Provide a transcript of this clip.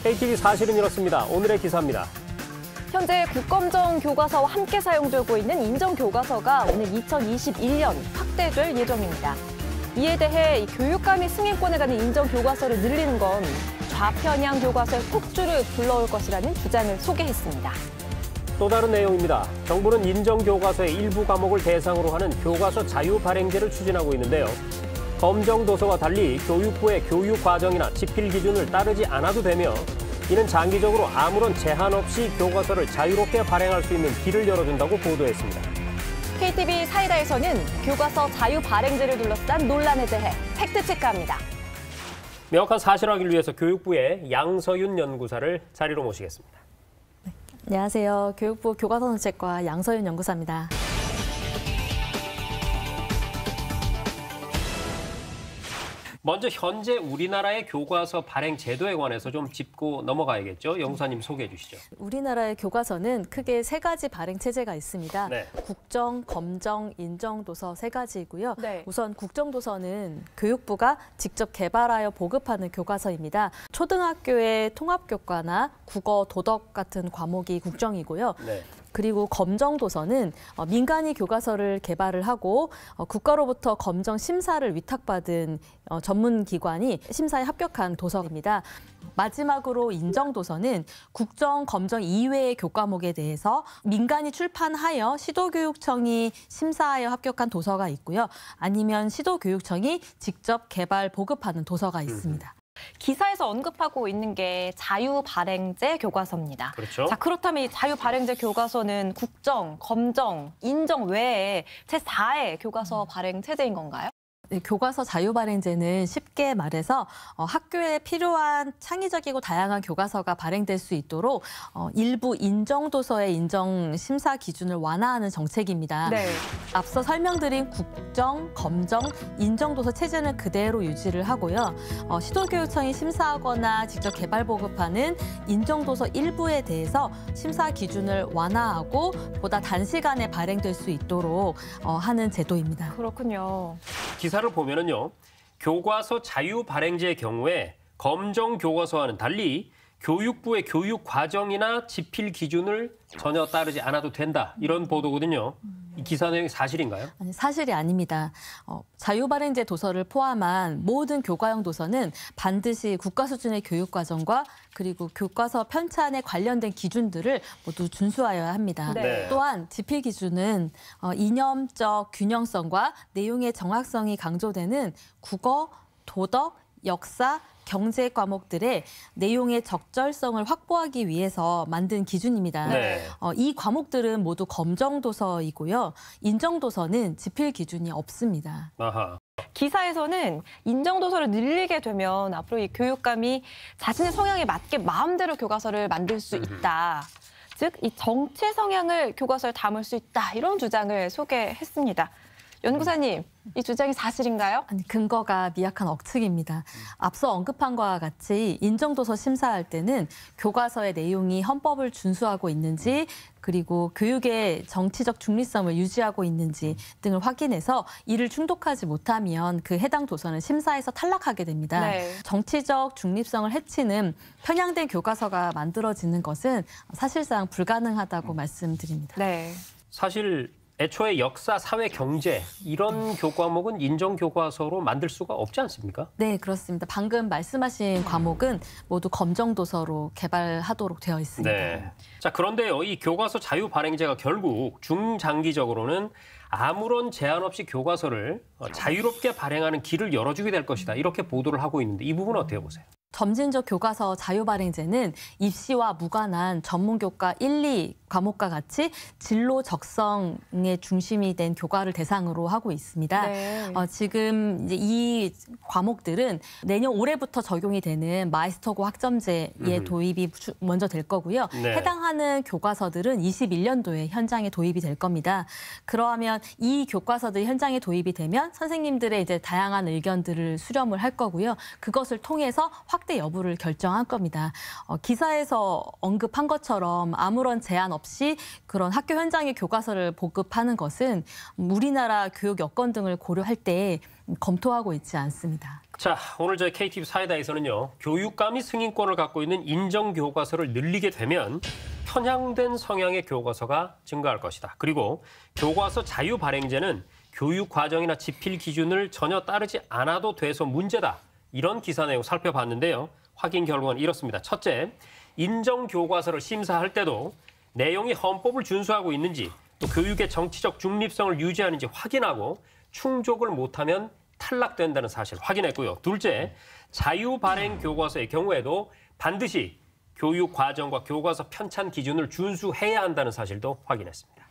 KTV 사실은 이렇습니다. 오늘의 기사입니다. 현재 국검정 교과서와 함께 사용되고 있는 인정교과서가 오늘 2021년 확대될 예정입니다. 이에 대해 교육감이 승인권을 갖는 인정교과서를 늘리는 건 좌편향 교과서의 폭주를 불러올 것이라는 주장을 소개했습니다. 또 다른 내용입니다. 정부는 인정교과서의 일부 과목을 대상으로 하는 교과서 자유 발행제를 추진하고 있는데요. 검정도서와 달리 교육부의 교육 과정이나 집필 기준을 따르지 않아도 되며 이는 장기적으로 아무런 제한 없이 교과서를 자유롭게 발행할 수 있는 길을 열어준다고 보도했습니다. KTV 사이다에서는 교과서 자유 발행제를 둘러싼 논란에 대해 팩트체크합니다. 명확한 사실 확인을 위해서 교육부의 양서윤 연구사를 자리로 모시겠습니다. 안녕하세요. 교육부 교과서정책과 양서윤 연구사입니다. 먼저 현재 우리나라의 교과서 발행 제도에 관해서 좀 짚고 넘어가야겠죠. 연구사님 소개해 주시죠. 우리나라의 교과서는 크게 세 가지 발행 체제가 있습니다. 네. 국정, 검정, 인정도서 세 가지이고요. 네. 우선 국정도서는 교육부가 직접 개발하여 보급하는 교과서입니다. 초등학교의 통합교과나 국어, 도덕 같은 과목이 국정이고요. 네. 그리고 검정도서는 민간이 교과서를 개발을 하고 국가로부터 검정 심사를 위탁받은 전문기관이 심사에 합격한 도서입니다. 마지막으로 인정도서는 국정, 검정 이외의 교과목에 대해서 민간이 출판하여 시도교육청이 심사하여 합격한 도서가 있고요. 아니면 시도교육청이 직접 개발, 보급하는 도서가 있습니다. 기사에서 언급하고 있는 게 자유 발행제 교과서입니다. 그렇죠. 자, 그렇다면 이 자유 발행제 교과서는 국정, 검정, 인정 외에 제4의 교과서 발행 체제인 건가요? 네, 교과서 자유 발행제는 쉽게 말해서 학교에 필요한 창의적이고 다양한 교과서가 발행될 수 있도록 일부 인정도서의 인정 심사 기준을 완화하는 정책입니다. 네. 앞서 설명드린 국정, 검정, 인정도서 체제는 그대로 유지를 하고요. 시도교육청이 심사하거나 직접 개발 보급하는 인정도서 일부에 대해서 심사 기준을 완화하고 보다 단시간에 발행될 수 있도록 하는 제도입니다. 그렇군요. 기사를 보면은요, 교과서 자유 발행제의 경우에 검정 교과서와는 달리 교육부의 교육 과정이나 집필 기준을 전혀 따르지 않아도 된다, 이런 보도거든요. 이 기사 내용이 사실인가요? 아니, 사실이 아닙니다. 자유 발행제 도서를 포함한 모든 교과형 도서는 반드시 국가 수준의 교육 과정과 그리고 교과서 편찬에 관련된 기준들을 모두 준수하여야 합니다. 네. 또한 집필 기준은 이념적 균형성과 내용의 정확성이 강조되는 국어, 도덕, 역사, 경제 과목들의 내용의 적절성을 확보하기 위해서 만든 기준입니다. 네. 이 과목들은 모두 검정도서이고요. 인정도서는 집필 기준이 없습니다. 아하. 기사에서는 인정도서를 늘리게 되면 앞으로 이 교육감이 자신의 성향에 맞게 마음대로 교과서를 만들 수 있다. 즉, 이 정치 성향을 교과서에 담을 수 있다. 이런 주장을 소개했습니다. 연구사님, 이 주장이 사실인가요? 아니, 근거가 미약한 억측입니다. 앞서 언급한 것과 같이 인정도서 심사할 때는 교과서의 내용이 헌법을 준수하고 있는지 그리고 교육의 정치적 중립성을 유지하고 있는지 등을 확인해서 이를 충족하지 못하면 그 해당 도서는 심사에서 탈락하게 됩니다. 네. 정치적 중립성을 해치는 편향된 교과서가 만들어지는 것은 사실상 불가능하다고 말씀드립니다. 네. 사실 애초에 역사, 사회, 경제 이런 교과목은 인정 교과서로 만들 수가 없지 않습니까? 네, 그렇습니다. 방금 말씀하신 과목은 모두 검정도서로 개발하도록 되어 있습니다. 네. 자, 그런데요, 이 교과서 자유 발행제가 결국 중장기적으로는 아무런 제한 없이 교과서를 자유롭게 발행하는 길을 열어주게 될 것이다, 이렇게 보도를 하고 있는데 이 부분은 어떻게 보세요? 점진적 교과서 자유 발행제는 입시와 무관한 전문교과 1, 2 과목과 같이 진로 적성의 중심이 된 교과를 대상으로 하고 있습니다. 네. 지금 이제 이 과목들은 내년 올해부터 적용이 되는 마이스터고 학점제의 도입이 먼저 될 거고요. 네. 해당하는 교과서들은 21년도에 현장에 도입이 될 겁니다. 그러면 이 교과서들이 현장에 도입이 되면 선생님들의 이제 다양한 의견들을 수렴을 할 거고요. 그것을 통해서 확대 여부를 결정할 겁니다. 기사에서 언급한 것처럼 아무런 제한 없이 그런 학교 현장의 교과서를 보급하는 것은 우리나라 교육 여건 등을 고려할 때 검토하고 있지 않습니다. 자, 오늘 저희 KTV 사이다에서는요. 교육감이 승인권을 갖고 있는 인정교과서를 늘리게 되면 편향된 성향의 교과서가 증가할 것이다. 그리고 교과서 자유 발행제는 교육 과정이나 집필 기준을 전혀 따르지 않아도 돼서 문제다. 이런 기사 내용 살펴봤는데요. 확인 결과는 이렇습니다. 첫째, 인정교과서를 심사할 때도 내용이 헌법을 준수하고 있는지 또 교육의 정치적 중립성을 유지하는지 확인하고 충족을 못하면 탈락된다는 사실 확인했고요. 둘째, 자유 발행 교과서의 경우에도 반드시 교육 과정과 교과서 편찬 기준을 준수해야 한다는 사실도 확인했습니다.